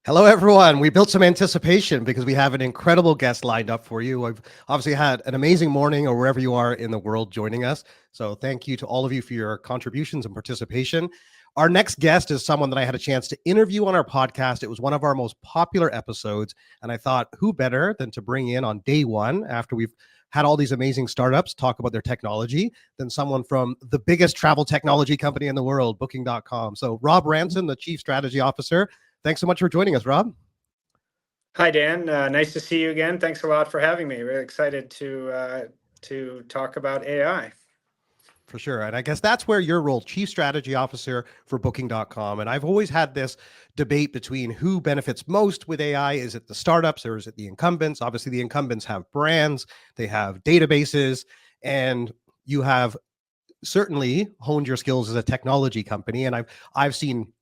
Hello, everyone. We built some anticipation because we have an incredible guest lined up for you. I've obviously had an amazing morning or wherever you are in the world joining us. So thank you to all of you for your contributions and participation. Our next guest is someone that I had a chance to interview on our podcast. It was one of our most popular episodes. And I thought, who better than to bring in on day one after we've had all these amazing startups talk about their technology than someone from the biggest travel technology company in the world, booking.com. So Rob Ransom, the chief strategy officer. Thanks so much for joining us, Rob. Hi, Dan. Nice to see you again. Thanks a lot for having me. Really excited to talk about AI. For sure. And I guess that's where your role, chief strategy officer for booking.com. And I've always had this debate between who benefits most with AI. Is it the startups or is it the incumbents? Obviously, the incumbents have brands, they have databases, and you have certainly honed your skills as a technology company. And I've seen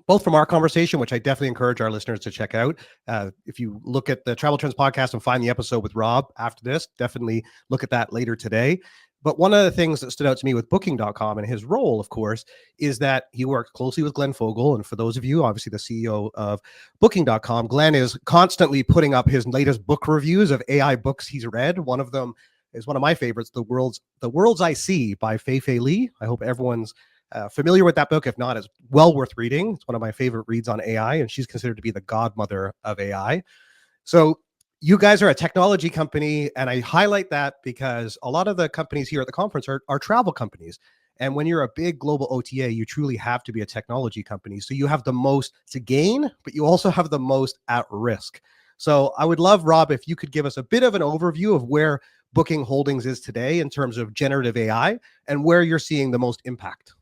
both from our conversation, which I definitely encourage our listeners to check out. If you look at the Travel Trends podcast and find the episode with Rob after this, definitely look at that later today. But one of the things that stood out to me with booking.com and his role, of course, is that he worked closely with Glenn Fogel. And for those of you, obviously the CEO of booking.com, Glenn is constantly putting up his latest book reviews of AI books he's read. One of them is one of my favorites, The Worlds I See by Fei Fei Li. I hope everyone's familiar with that book. If not, it's well worth reading. It's one of my favorite reads on AI, and she's considered to be the godmother of AI. So you guys are a technology company, and I highlight that because a lot of the companies here at the conference are travel companies. And when you're a big global OTA, you truly have to be a technology company. So you have the most to gain, but you also have the most at risk. So I would love, Rob, if you could give us a bit of an overview of where Booking Holdings is today in terms of generative AI and where you're seeing the most impact.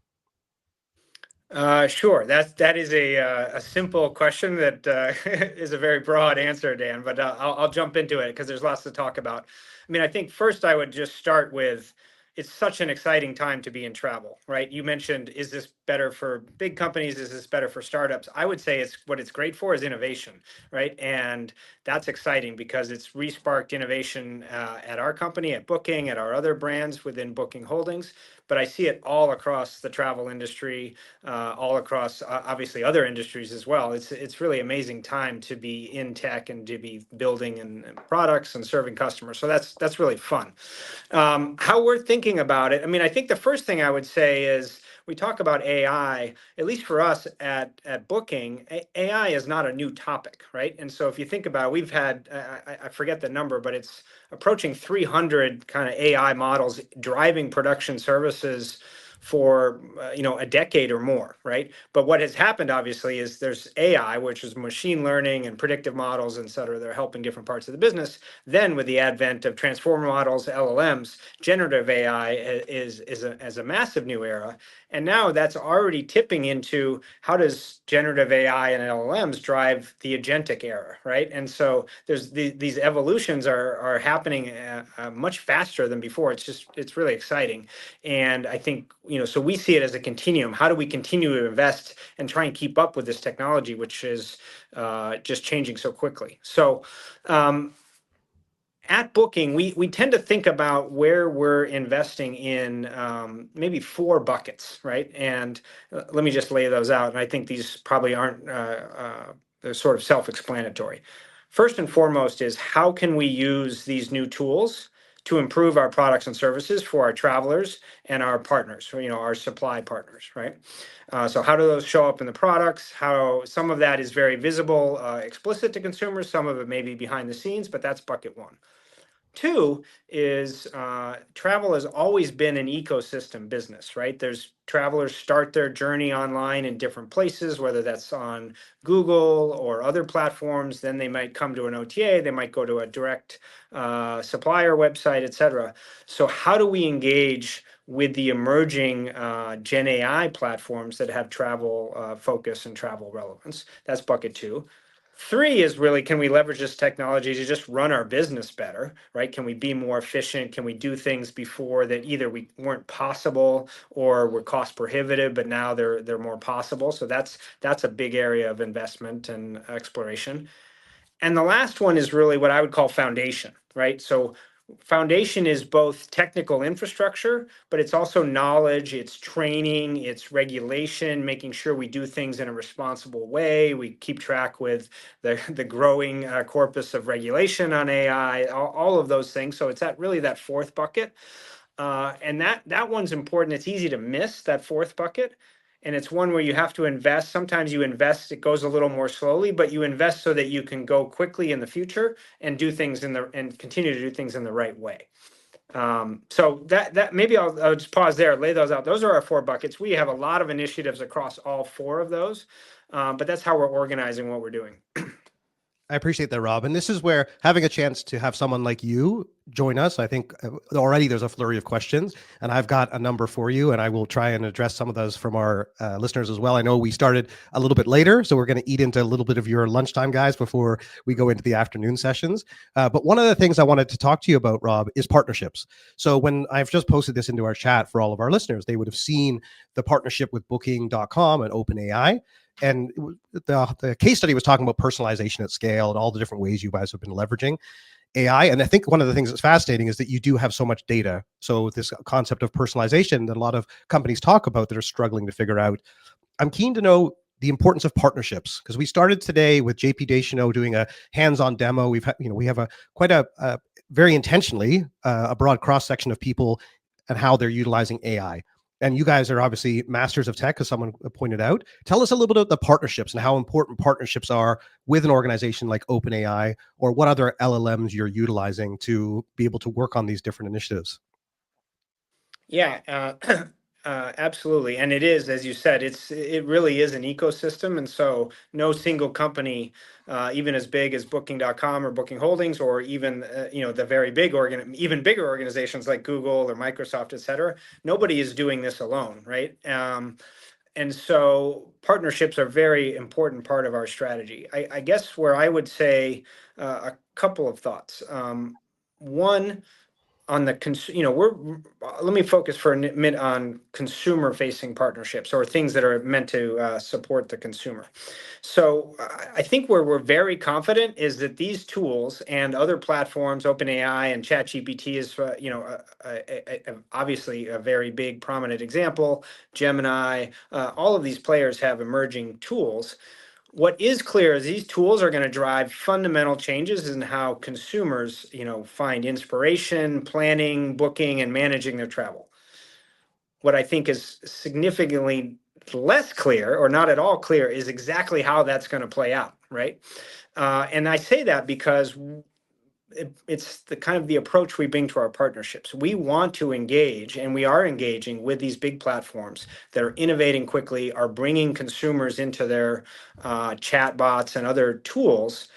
Sure. That is a simple question that is a very broad answer, Dan. But I'll jump into it because there's lots to talk about. I mean, I think first I would just start with it's such an exciting time to be in travel, right? You mentioned, is this better for big companies? Is this better for startups? I would say it's great for is innovation, right? And that's exciting because it's re-sparked innovation at our company, at Booking, at our other brands within Booking Holdings. But I see it all across the travel industry, all across obviously other industries as well. It's really amazing time to be in tech and to be building and products and serving customers. So that's really fun. How we're thinking about it. I mean, I think the first thing I would say is we talk about AI, at least for us at Booking, AI is not a new topic, right? And so if you think about it, we've had, I forget the number, but it's approaching 300 kind of AI models driving production services for a decade or more, right? But what has happened obviously is there's AI, which is machine learning and predictive models, et cetera, that are helping different parts of the business. Then with the advent of transformer models, LLMs, generative AI is a massive new era. And now that's already tipping into how does generative AI and LLMs drive the agentic era, right? And so there's these evolutions are happening much faster than before. It's really exciting. And I think, so we see it as a continuum. How do we continue to invest and try and keep up with this technology, which is just changing so quickly? So at Booking, we tend to think about where we're investing in maybe four buckets, right? And let me just lay those out. And I think these probably aren't they're sort of self-explanatory. First and foremost is how can we use these new tools to improve our products and services for our travelers and our partners, our supply partners, right? So how do those show up in the products? How some of that is very visible, explicit to consumers. Some of it may be behind the scenes, but that's bucket one. Two is travel has always been an ecosystem business, right? There's travelers start their journey online in different places, whether that's on Google or other platforms. Then they might come to an OTA, they might go to a direct supplier website, et cetera. So how do we engage with the emerging Gen AI platforms that have travel focus and travel relevance? That's bucket two. Three is really, can we leverage this technology to just run our business better, right? Can we be more efficient? Can we do things before that either we weren't possible or were cost prohibitive, but now they're more possible? So that's a big area of investment and exploration. And the last one is really what I would call foundation, right? So Foundation is both technical infrastructure, but it's also knowledge, it's training, it's regulation, making sure we do things in a responsible way. We keep track with the growing corpus of regulation on AI, all of those things. So it's really that fourth bucket. And that one's important. It's easy to miss that fourth bucket. And it's one where you have to invest. Sometimes you invest, it goes a little more slowly, but you invest so that you can go quickly in the future and do things and continue to do things in the right way. So that maybe I'll just pause there, lay those out. Those are our 4 buckets. We have a lot of initiatives across all 4 of those, but that's how we're organizing what we're doing. I appreciate that, Rob. And this is where having a chance to have someone like you join us, I think already there's a flurry of questions, and I've got a number for you, and I will try and address some of those from our listeners as well. I know we started a little bit later, so we're going to eat into a little bit of your lunchtime, guys, before we go into the afternoon sessions. But one of the things I wanted to talk to you about, Rob, is partnerships. So when I've just posted this into our chat for all of our listeners, they would have seen the partnership with Booking.com and OpenAI. And the case study was talking about personalization at scale and all the different ways you guys have been leveraging AI. And I think one of the things that's fascinating is that you do have so much data. So this concept of personalization that a lot of companies talk about that are struggling to figure out. I'm keen to know the importance of partnerships, because we started today with JP Deschanel doing a hands-on demo. We have a quite a very intentionally a broad cross section of people and how they're utilizing AI. And you guys are obviously masters of tech, as someone pointed out. Tell us a little bit about the partnerships and how important partnerships are with an organization like OpenAI, or what other LLMs you're utilizing to be able to work on these different initiatives. Yeah, absolutely. And it is, as you said, it really is an ecosystem. And so no single company, even as big as Booking.com or Booking Holdings, or even the very big even bigger organizations like Google or Microsoft, et cetera, nobody is doing this alone, right? And so partnerships are a very important part of our strategy. I guess where I would say a couple of thoughts. One, on the let me focus for a minute on consumer facing partnerships, or things that are meant to support the consumer. So I think where we're very confident is that these tools and other platforms, OpenAI and ChatGPT is obviously a very big prominent example. Gemini, all of these players have emerging tools. What is clear is these tools are going to drive fundamental changes in how consumers, find inspiration, planning, booking, and managing their travel. What I think is significantly less clear, or not at all clear, is exactly how that's going to play out, right? And I say that because it's the kind of the approach we bring to our partnerships. We want to engage, and we are engaging with these big platforms that are innovating quickly, are bringing consumers into their chatbots and other tools.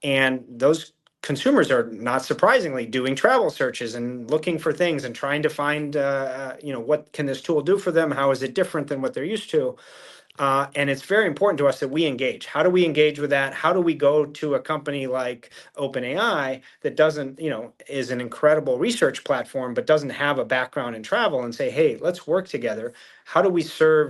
And those consumers are, not surprisingly, doing travel searches and looking for things and trying to find, what can this tool do for them? How is it different than what they're used to? And it's very important to us that we engage. How do we engage with that? How do we go to a company like OpenAI that doesn't, is an incredible research platform, but doesn't have a background in travel, and say, hey, let's work together. How do we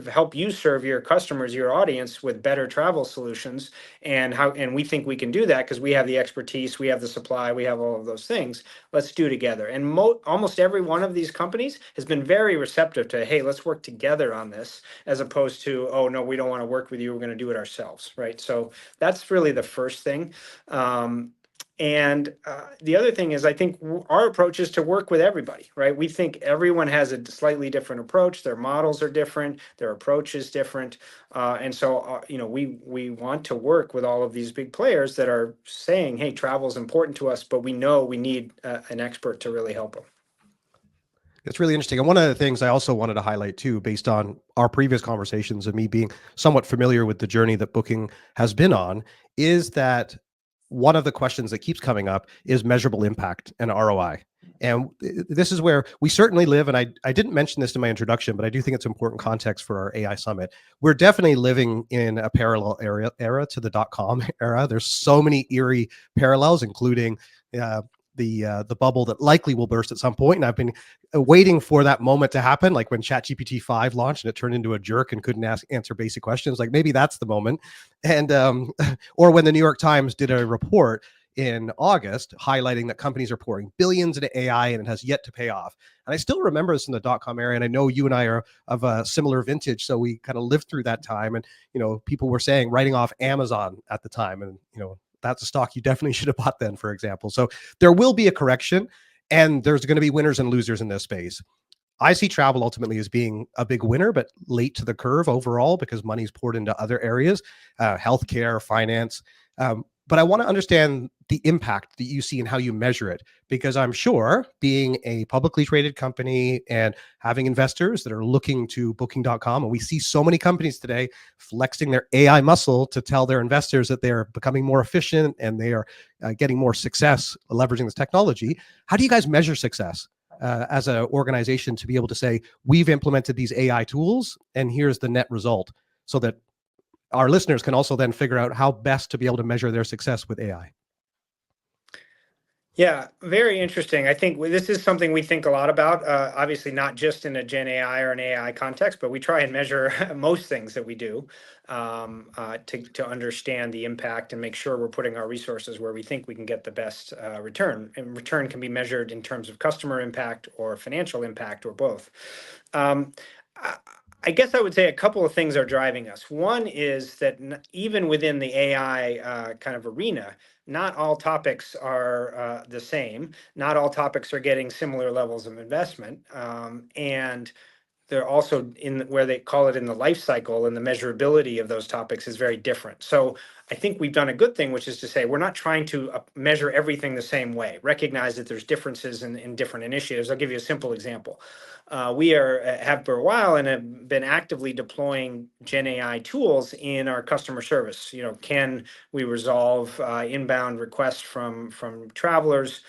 help you serve your customers, your audience, with better travel solutions? And we think we can do that because we have the expertise, we have the supply, we have all of those things. Let's do together. And almost every one of these companies has been very receptive to, hey, let's work together on this, as opposed to, oh no, we don't want to work with you, we're going to do it ourselves, right? So that's really the first thing. And the other thing is, I think our approach is to work with everybody, right? We think everyone has a slightly different approach. Their models are different. Their approach is different. And so, we want to work with all of these big players that are saying, hey, travel is important to us, but we know we need an expert to really help them. It's really interesting. And one of the things I also wanted to highlight too, based on our previous conversations and me being somewhat familiar with the journey that Booking has been on, is that one of the questions that keeps coming up is measurable impact and ROI. And this is where we certainly live. And I didn't mention this in my introduction, but I do think it's important context for our AI summit. We're definitely living in a parallel era to the .com era. There's so many eerie parallels, including the bubble that likely will burst at some point. And I've been waiting for that moment to happen, like when ChatGPT 5 launched and it turned into a jerk and couldn't answer basic questions. Like maybe that's the moment. And or when the New York Times did a report in August highlighting that companies are pouring billions into AI and it has yet to pay off. And I still remember this in the dot-com era, and I know you and I are of a similar vintage, so we kind of lived through that time. And people were saying writing off Amazon at the time, and that's a stock you definitely should have bought then, for example. So there will be a correction, and there's going to be winners and losers in this space. I see travel ultimately as being a big winner, but late to the curve overall because money's poured into other areas, healthcare, finance. But I want to understand the impact that you see and how you measure it, because I'm sure being a publicly traded company and having investors that are looking to booking.com, and we see so many companies today flexing their AI muscle to tell their investors that they're becoming more efficient and they are getting more success leveraging this technology. How do you guys measure success as an organization to be able to say, we've implemented these AI tools and here's the net result, so that our listeners can also then figure out how best to be able to measure their success with AI? Yeah, very interesting. I think this is something we think a lot about, obviously not just in a Gen AI or an AI context, but we try and measure most things that we do to understand the impact and make sure we're putting our resources where we think we can get the best return. And return can be measured in terms of customer impact or financial impact or both. Um, I I guess I would say a couple of things are driving us. One is that even within the AI kind of arena, not all topics are the same. Not all topics are getting similar levels of investment. And they're also where they call it in the life cycle, and the measurability of those topics is very different. So I think we've done a good thing, which is to say we're not trying to measure everything the same way. Recognize that there's differences in different initiatives. I'll give you a simple example. We have for a while and have been actively deploying Gen AI tools in our customer service. Can we resolve inbound requests from travelers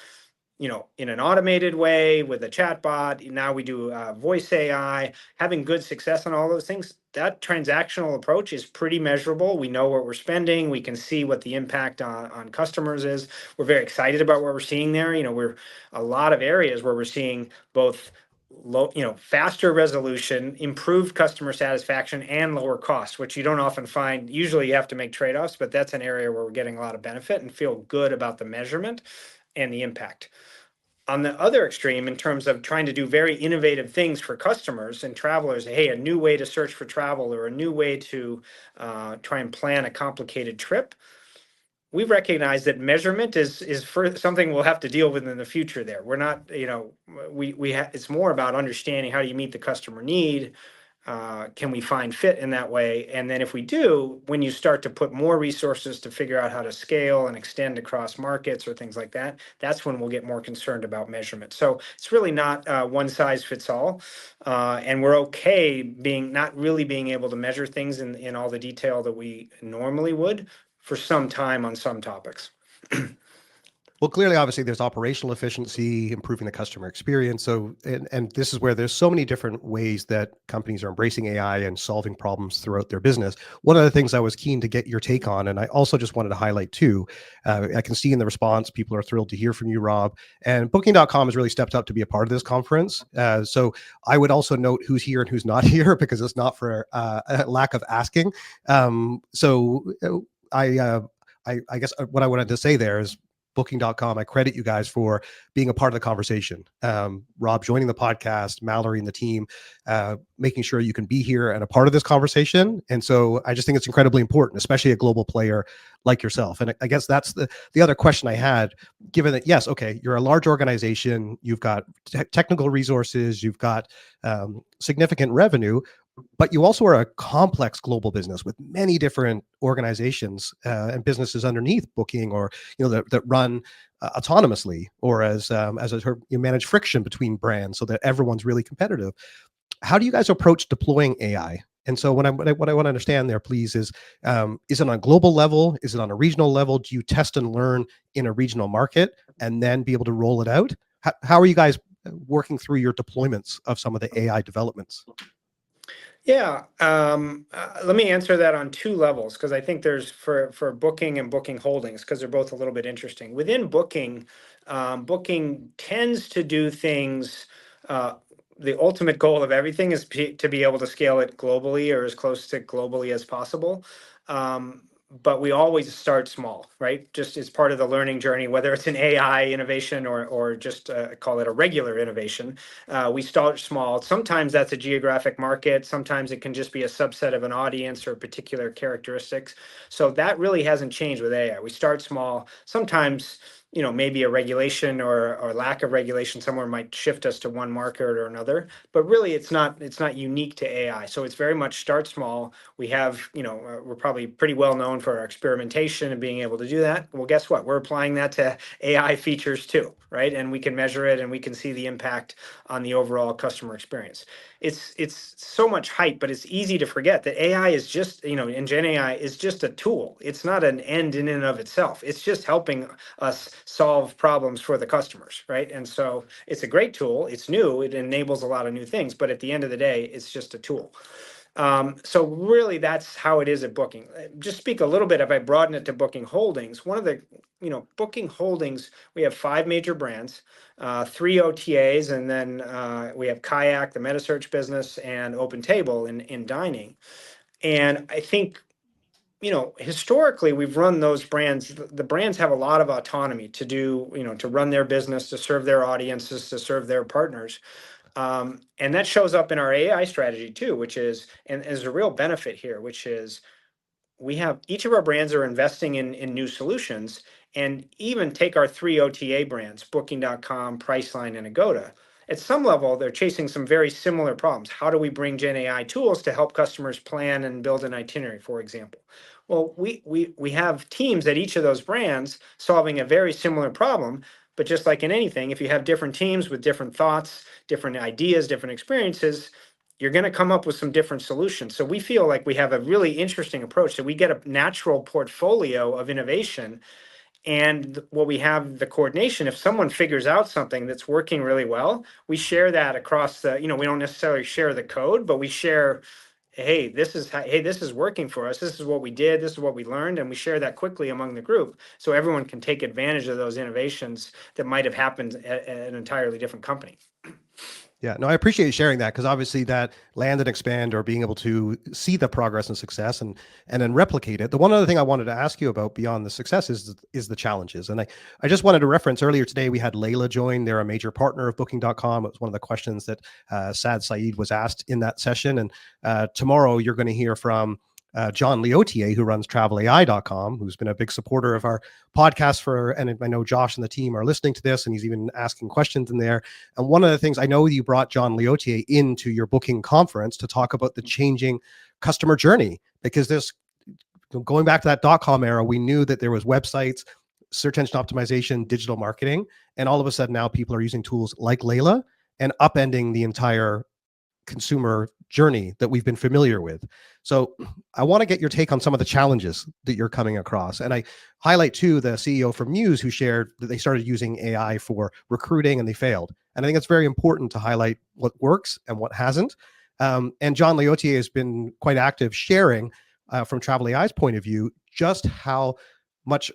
in an automated way with a chatbot? Now we do voice AI, having good success on all those things. That transactional approach is pretty measurable. We know what we're spending. We can see what the impact on customers is. We're very excited about what we're seeing there. We're a lot of areas where we're seeing both faster resolution, improved customer satisfaction, and lower costs, which you don't often find. Usually you have to make trade-offs, but that's an area where we're getting a lot of benefit and feel good about the measurement and the impact. On the other extreme, in terms of trying to do very innovative things for customers and travelers, hey, a new way to search for travel or a new way to try and plan a complicated trip, we recognize that measurement is for something we'll have to deal with in the future. There, we're not, it's more about understanding how do you meet the customer need. Can we find fit in that way? And then if we do, when you start to put more resources to figure out how to scale and extend across markets or things like that, that's when we'll get more concerned about measurement. So it's really not one size fits all. And we're okay not really being able to measure things in all the detail that we normally would for some time on some topics. Well, clearly, obviously, there's operational efficiency, improving the customer experience. So, and this is where there's so many different ways that companies are embracing AI and solving problems throughout their business. One of the things I was keen to get your take on, and I also just wanted to highlight too, I can see in the response, people are thrilled to hear from you, Rob. And Booking.com has really stepped up to be a part of this conference. So I would also note who's here and who's not here, because it's not for a lack of asking. I guess what I wanted to say there is, Booking.com, I credit you guys for being a part of the conversation. Rob joining the podcast, Mallory and the team, making sure you can be here and a part of this conversation. And so I just think it's incredibly important, especially a global player like yourself. And I guess that's the other question I had, given that, yes, okay, you're a large organization, you've got technical resources, you've got significant revenue, but you also are a complex global business with many different organizations and businesses underneath Booking, or that run autonomously, or as you manage friction between brands so that everyone's really competitive. How do you guys approach deploying AI? And so what I want to understand there, please, is it on a global level? Is it on a regional level? Do you test and learn in a regional market and then be able to roll it out? How are you guys working through your deployments of some of the AI developments? Yeah, let me answer that on two levels, because I think there's for Booking and Booking Holdings, because they're both a little bit interesting. Within Booking, Booking tends to do things. The ultimate goal of everything is to be able to scale it globally or as close to globally as possible. but we always start small, right? Just as part of the learning journey, whether it's an AI innovation or just call it a regular innovation, we start small. Sometimes that's a geographic market. Sometimes it can just be a subset of an audience or particular characteristics. So that really hasn't changed with AI. We start small. Sometimes, maybe a regulation or lack of regulation somewhere might shift us to one market or another, but really it's not unique to AI. So it's very much start small. We have, we're probably pretty well known for our experimentation and being able to do that. Well, guess what? We're applying that to AI features too, right? And we can measure it and we can see the impact on the overall customer experience. It's so much hype, but it's easy to forget that AI is just, and Gen AI is just a tool. It's not an end in and of itself. It's just helping us solve problems for the customers, right? And so it's a great tool. It's new. It enables a lot of new things, but at the end of the day, it's just a tool. So really, that's how it is at Booking. Just speak a little bit. If I broaden it to Booking Holdings, one of the Booking Holdings, we have 5 major brands, 3 OTAs, and then we have Kayak, the meta search business, and OpenTable in dining. And I think historically we've run those brands. The brands have a lot of autonomy to do, to run their business, to serve their audiences, to serve their partners. And that shows up in our AI strategy too, which is, and there's a real benefit here, which is we have each of our brands are investing in new solutions, and even take our 3 OTA brands, Booking.com, Priceline, and Agoda. At some level, they're chasing some very similar problems. How do we bring Gen AI tools to help customers plan and build an itinerary, for example? Well, we have teams at each of those brands solving a very similar problem. But just like in anything, if you have different teams with different thoughts, different ideas, different experiences, you're going to come up with some different solutions. So we feel like we have a really interesting approach. So we get a natural portfolio of innovation. And what we have the coordination, if someone figures out something that's working really well, we share that across the, we don't necessarily share the code, but we share, hey, this is working for us. This is what we did. This is what we learned. And we share that quickly among the group so everyone can take advantage of those innovations that might have happened at an entirely different company. Yeah, no, I appreciate you sharing that, because obviously that land and expand, or being able to see the progress and success and then replicate it. The one other thing I wanted to ask you about beyond the success is the challenges. And I just wanted to reference earlier today, we had Layla join. They're a major partner of Booking.com. It was one of the questions that Sad Saeed was asked in that session. And tomorrow you're going to hear from John Leotier, who runs travelai.com, who's been a big supporter of our podcast and I know Josh and the team are listening to this, and he's even asking questions in there. And one of the things, I know you brought John Leotier into your Booking conference to talk about the changing customer journey, because there's, going back to that .com era, we knew that there was websites, search engine optimization, digital marketing, and all of a sudden now people are using tools like Layla and upending the entire consumer journey that we've been familiar with. So I want to get your take on some of the challenges that you're coming across. And I highlight too the CEO from Muse, who shared that they started using AI for recruiting and they failed. And I think it's very important to highlight what works and what hasn't. And John Leotier has been quite active sharing from Travel AI's point of view, just how much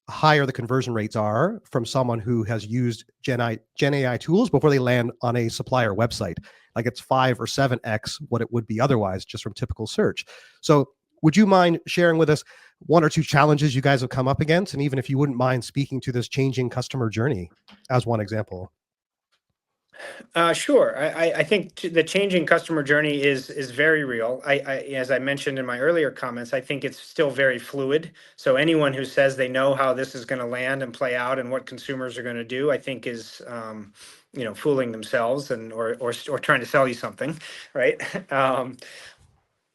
higher the conversion rates are from someone who has used Gen AI tools before they land on a supplier website. Like it's 5 or 7x what it would be otherwise just from typical search. So would you mind sharing with us 1 or 2 challenges you guys have come up against? And even if you wouldn't mind speaking to this changing customer journey as one example. Sure. I think the changing customer journey is very real. As I mentioned in my earlier comments, I think it's still very fluid. So anyone who says they know how this is going to land and play out and what consumers are going to do, I think is fooling themselves or trying to sell you something, right?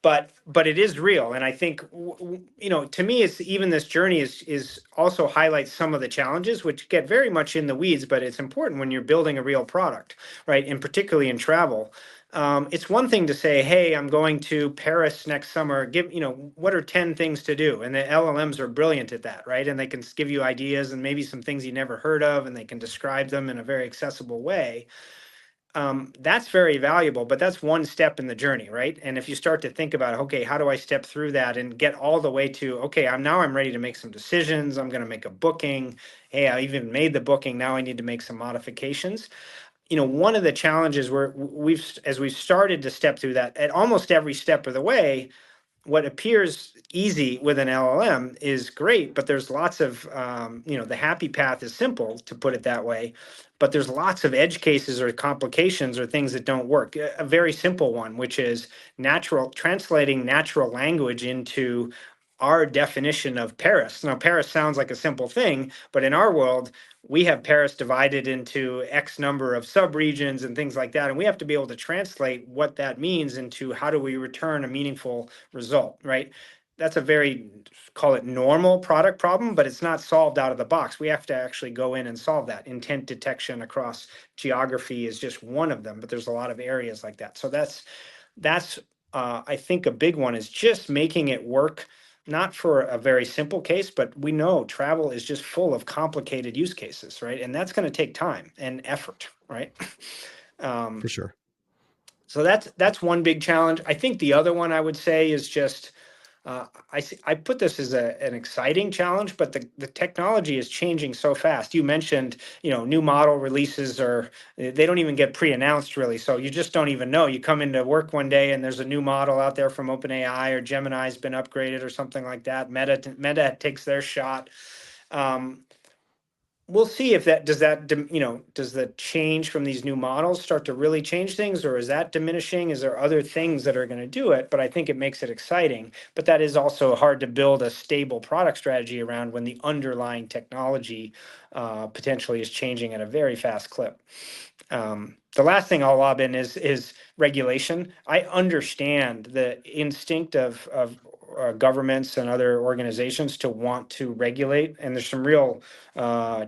But it is real, and I think to me, it's even this journey is also highlights some of the challenges, which get very much in the weeds, but it's important when you're building a real product, right? And particularly in travel, it's one thing to say, hey, I'm going to Paris next summer, what are 10 things to do? And the LLMs are brilliant at that, right? And they can give you ideas and maybe some things you never heard of, and they can describe them in a very accessible way. That's very valuable, but that's one step in the journey, right? And if you start to think about, okay, how do I step through that and get all the way to, okay, I'm ready to make some decisions. I'm going to make a booking. Hey, I even made the booking. Now I need to make some modifications. One of the challenges as we've started to step through that at almost every step of the way, what appears easy with an LLM is great, but there's lots of, the happy path is simple, to put it that way, but there's lots of edge cases or complications or things that don't work. A very simple one, which is translating natural language into our definition of Paris. Now, Paris sounds like a simple thing, but in our world, we have Paris divided into X number of subregions and things like that. And we have to be able to translate what that means into how do we return a meaningful result, right? That's a very, call it normal product problem, but it's not solved out of the box. We have to actually go in and solve that. Intent detection across geography is just one of them, but there's a lot of areas like that. So that's I think a big one is just making it work, not for a very simple case, but we know travel is just full of complicated use cases, right? And that's going to take time and effort, right? For sure. So that's one big challenge. I think the other one I would say is just I put this as an exciting challenge, but the technology is changing so fast. You mentioned, new model releases, or they don't even get pre-announced really. So you just don't even know. You come into work one day and there's a new model out there from OpenAI, or Gemini's been upgraded or something like that. Meta takes their shot. We'll see if does the change from these new models start to really change things, or is that diminishing? Is there other things that are going to do it? But I think it makes it exciting. But that is also hard to build a stable product strategy around when the underlying technology potentially is changing at a very fast clip. The last thing I'll lob in is regulation. I understand the instinct of governments and other organizations to want to regulate, and there's some real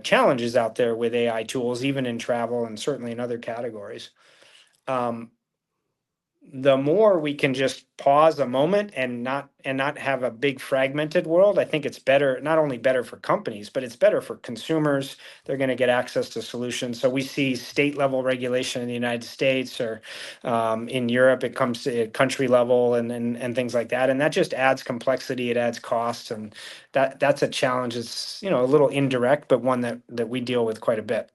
challenges out there with AI tools, even in travel and certainly in other categories. The more we can just pause a moment and not have a big fragmented world, I think it's better, not only better for companies, but it's better for consumers. They're going to get access to solutions. So we see state level regulation in the United States, or in Europe, it comes to country level and things like that. And that just adds complexity, it adds cost, and that's a challenge. It's, a little indirect, but one that we deal with quite a bit.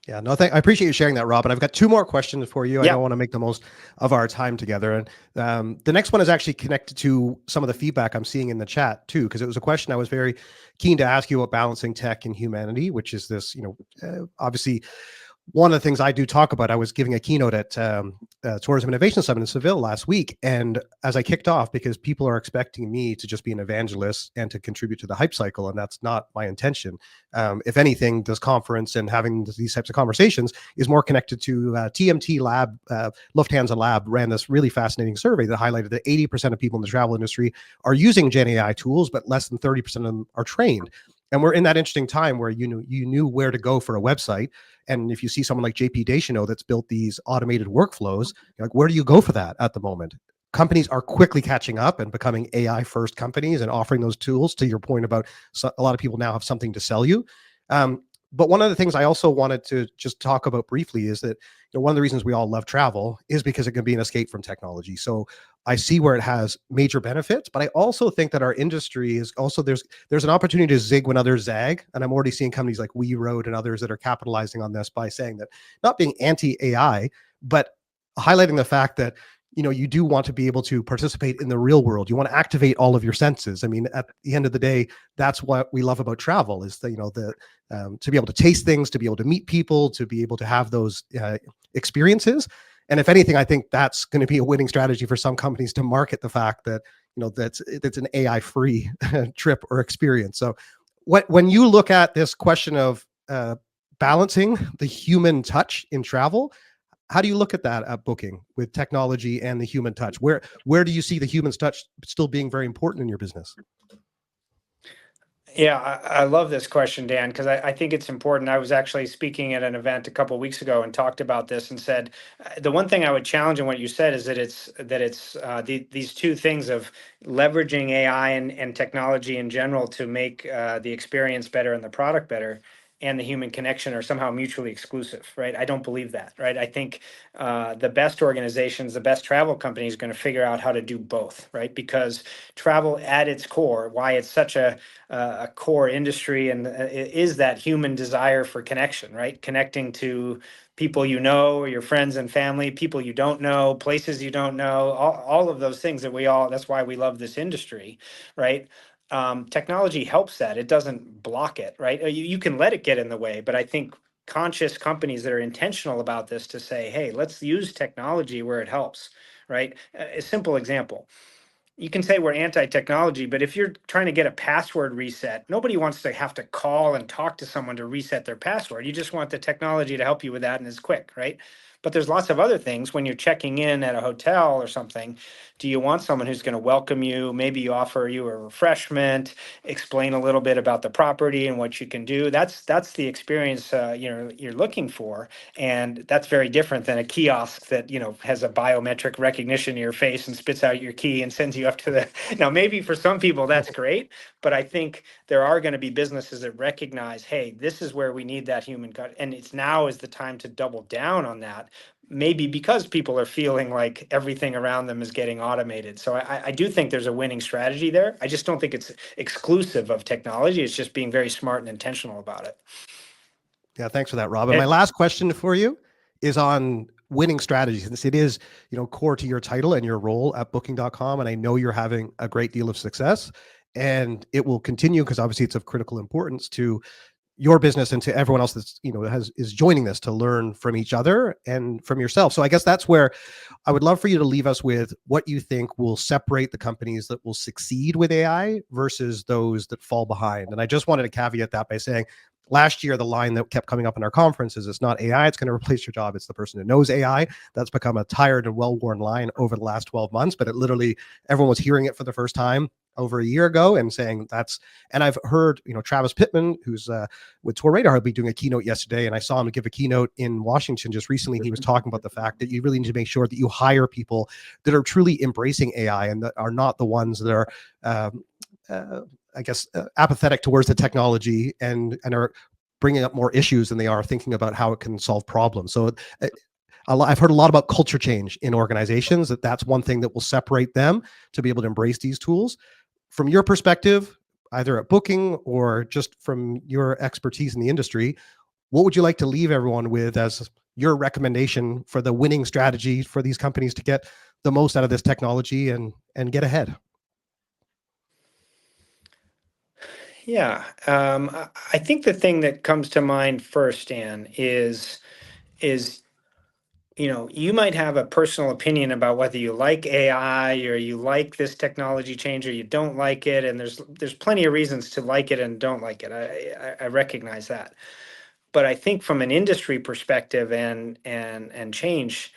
Yeah, no, I appreciate you sharing that, Rob. And I've got two more questions for you. I Yeah. know I want to make the most of our time together. And the next one is actually connected to some of the feedback I'm seeing in the chat too, because it was a question I was very keen to ask you about balancing tech and humanity, which is this, obviously one of the things I do talk about. I was giving a keynote at Tourism Innovation Summit in Seville last week. And as I kicked off, because people are expecting me to just be an evangelist and to contribute to the hype cycle, and that's not my intention. If anything, this conference and having these types of conversations is more connected to TMT Lab. Lufthansa Lab ran this really fascinating survey that highlighted that 80% of people in the travel industry are using Gen AI tools, but less than 30% of them are trained. And we're in that interesting time where you knew where to go for a website. And if you see someone like JP Deschanel that's built these automated workflows, you're like, where do you go for that at the moment? Companies are quickly catching up and becoming AI first companies and offering those tools. To your point about a lot of people now have something to sell you. But one of the things I also wanted to just talk about briefly is that one of the reasons we all love travel is because it can be an escape from technology. So I see where it has major benefits, but I also think that our industry is also there's an opportunity to zig when others zag, and I'm already seeing companies like WeRoad and others that are capitalizing on this by saying that not being anti-AI, but highlighting the fact that you do want to be able to participate in the real world. You want to activate all of your senses. I mean, at the end of the day, that's what we love about travel is the to be able to taste things, to be able to meet people, to be able to have those experiences. And if anything, I think that's going to be a winning strategy for some companies to market the fact that that's an AI free trip or experience. So when you look at this question of balancing the human touch in travel, how do you look at that at Booking with technology and the human touch? Where do you see the human touch still being very important in your business? Yeah, I love this question, Dan, because I think it's important. I was actually speaking at an event a couple of weeks ago and talked about this and said the one thing I would challenge in what you said is that it's these two things of leveraging AI and technology in general to make the experience better and the product better. and the human connection are somehow mutually exclusive, right? I don't believe that, right? I think the best organizations, the best travel companies, are going to figure out how to do both, right? Because travel, at its core, why it's such a core industry, and is that human desire for connection, right? Connecting to people you know, your friends and family, people you don't know, places you don't know, all of those things that that's why we love this industry, right? Technology helps that. It doesn't block it, right? You can let it get in the way, but I think conscious companies that are intentional about this to say, hey, let's use technology where it helps, right? A simple example. You can say we're anti-technology, but if you're trying to get a password reset, nobody wants to have to call and talk to someone to reset their password. You just want the technology to help you with that, and it's quick, right? But there's lots of other things when you're checking in at a hotel or something. Do you want someone who's going to welcome you, maybe offer you a refreshment, explain a little bit about the property and what you can do? That's the experience you're looking for, and that's very different than a kiosk that has a biometric recognition of your face and spits out your key and sends you up to the. Now, maybe for some people that's great, but I think there are going to be businesses that recognize, hey, this is where we need that human cut, and it's now is the time to double down on that. Maybe because people are feeling like everything around them is getting automated. So I do think there's a winning strategy there. I just don't think it's exclusive of technology. It's just being very smart and intentional about it. Yeah, thanks for that, Rob. And my And last question for you is on winning strategies, since it is, core to your title and your role at booking.com. And I know you're having a great deal of success, and it will continue because obviously it's of critical importance to your business and to everyone else that's is joining this, to learn from each other and from yourself. So I guess that's where I would love for you to leave us with what you think will separate the companies that will succeed with AI versus those that fall behind. And I just wanted to caveat that by saying, last year, the line that kept coming up in our conference is, it's not AI, it's going to replace your job. It's the person who knows AI. That's become a tired and well-worn line over the last 12 months, but it literally, everyone was hearing it for the first time over a year ago and saying that's, and I've heard, Travis Pittman, who's with Tour Radar, will be doing a keynote yesterday, and I saw him give a keynote in Washington just recently. He was talking about the fact that you really need to make sure that you hire people that are truly embracing AI and that are not the ones that are, apathetic towards the technology and are bringing up more issues than they are thinking about how it can solve problems. So I've heard a lot about culture change in organizations, that's one thing that will separate them to be able to embrace these tools. From your perspective, either at Booking or just from your expertise in the industry, what would you like to leave everyone with as your recommendation for the winning strategy for these companies to get the most out of this technology and get ahead? yeah, I think the thing that comes to mind first, Dan, is you might have a personal opinion about whether you like AI or you like this technology change or you don't like it, and there's plenty of reasons to like it and don't like it. I recognize that, but I think from an industry perspective and change,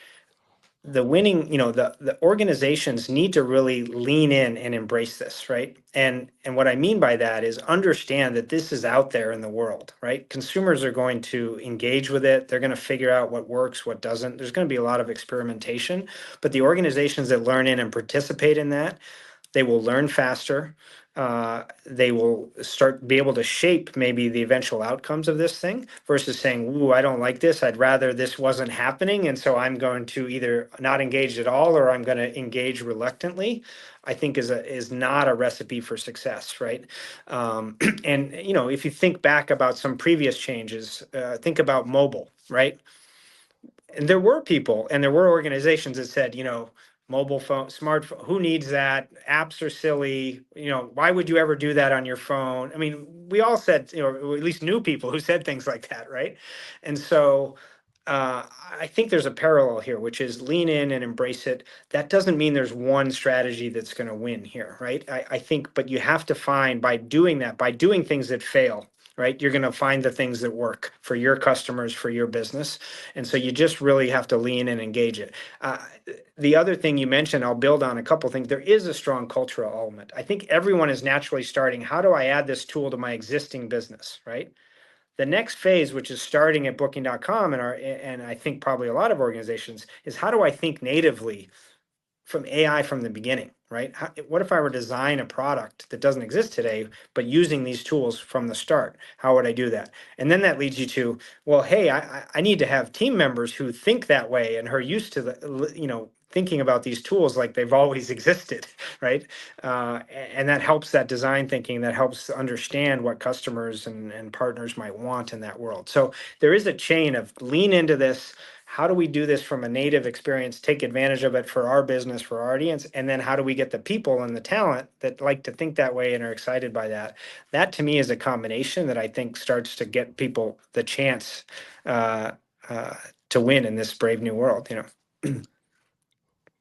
the winning, the organizations need to really lean in and embrace this, right? And what I mean by that is understand that this is out there in the world, right? Consumers are going to engage with it. They're going to figure out what works, what doesn't. There's going to be a lot of experimentation, but the organizations that learn in and participate in that, they will learn faster. They will be able to shape maybe the eventual outcomes of this thing versus saying, "Ooh, I don't like this. I'd rather this wasn't happening, and so I'm going to either not engage at all or I'm going to engage reluctantly." I think is not a recipe for success, right? And if you think back about some previous changes, think about mobile, right? And there were people and there were organizations that said, mobile phone, smartphone, who needs that? Apps are silly. Why would you ever do that on your phone? I mean, we all said, or at least knew people who said things like that, right? And so I think there's a parallel here, which is lean in and embrace it. That doesn't mean there's one strategy that's going to win here, right? I think, but you have to find, by doing that, by doing things that fail, right? You're going to find the things that work for your customers, for your business. And so you just really have to lean and engage it. The other thing you mentioned, I'll build on a couple things. There is a strong cultural element. I think everyone is naturally starting, how do I add this tool to my existing business, right? The next phase, which is starting at booking.com and I think probably a lot of organizations, is how do I think natively from AI from the beginning, right? What if I were to design a product that doesn't exist today, but using these tools from the start? How would I do that? And then that leads you to, well, hey, I need to have team members who think that way and who are used to thinking about these tools like they've always existed, right? And that helps that design thinking, that helps understand what customers and partners might want in that world. So there is a chain of lean into this. How do we do this from a native experience, take advantage of it for our business, for our audience? And then how do we get the people and the talent that like to think that way and are excited by that? That to me is a combination that I think starts to get people the chance uh, uh, to win in this brave new world,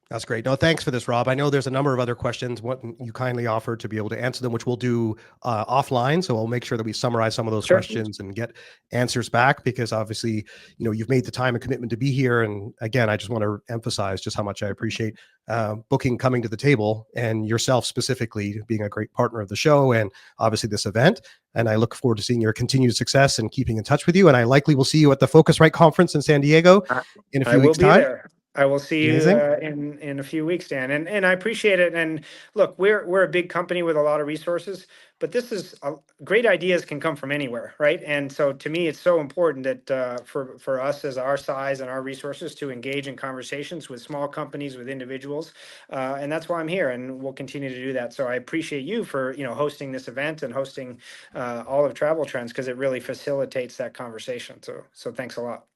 That's great. No, thanks for this, Rob. I know there's a number of other questions. What you kindly offered to be able to answer them, which we'll do offline. So I'll make sure that we summarize some of those Sure. questions and get answers back, because obviously, you've made the time and commitment to be here. And again, I just want to emphasize just how much I appreciate Booking coming to the table, and yourself specifically being a great partner of the show and obviously this event. And I look forward to seeing your continued success and keeping in touch with you. And I likely will see you at the Focusrite conference in San Diego in a few weeks' time. There. I will see you in a few weeks, Dan, and I appreciate it. And look, we're a big company with a lot of resources, but this is great ideas can come from anywhere, right? And so to me, it's so important that for us as our size and our resources to engage in conversations with small companies, with individuals, and that's why I'm here, and we'll continue to do that. So I appreciate you for hosting this event and hosting all of Travel Trends, because it really facilitates that conversation. So thanks a lot.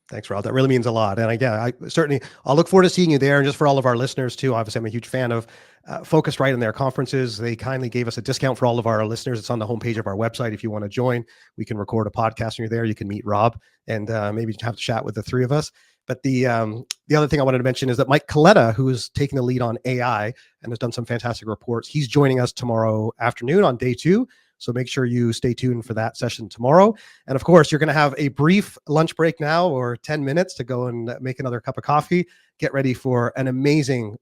Thanks, Rob. That really means a lot. And again, I'll look forward to seeing you there. And just for all of our listeners too, obviously I'm a huge fan of Focusrite and their conferences. They kindly gave us a discount for all of our listeners. It's on the homepage of our website. If you want to join, we can record a podcast when you're there. You can meet Rob and maybe have a chat with the three of us. But the other thing I wanted to mention is that Mike Coletta, who is taking the lead on AI and has done some fantastic reports, he's joining us tomorrow afternoon on day 2. So make sure you stay tuned for that session tomorrow. And of course, you're going to have a brief lunch break now, or 10 minutes to go and make another cup of coffee. Get ready for an amazing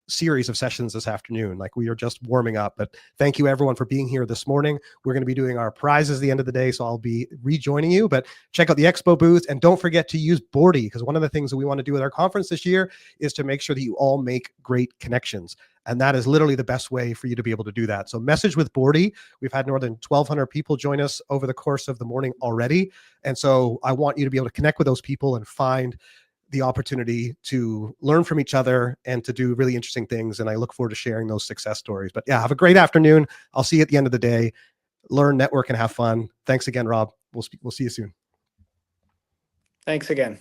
series of sessions this afternoon. Like, we are just warming up. But thank you everyone for being here this morning. We're going to be doing our prizes at the end of the day, so I'll be rejoining you. But check out the expo booth, and don't forget to use Boardy, because one of the things that we want to do with our conference this year is to make sure that you all make great connections. And that is literally the best way for you to be able to do that. So message with Boardy. We've had more than 1,200 people join us over the course of the morning already. And so I want you to be able to connect with those people and find the opportunity to learn from each other and to do really interesting things. And I look forward to sharing those success stories. But yeah, have a great afternoon. I'll see you at the end of the day. Learn, network, and have fun. Thanks again, Rob. We'll see you soon. Thanks again.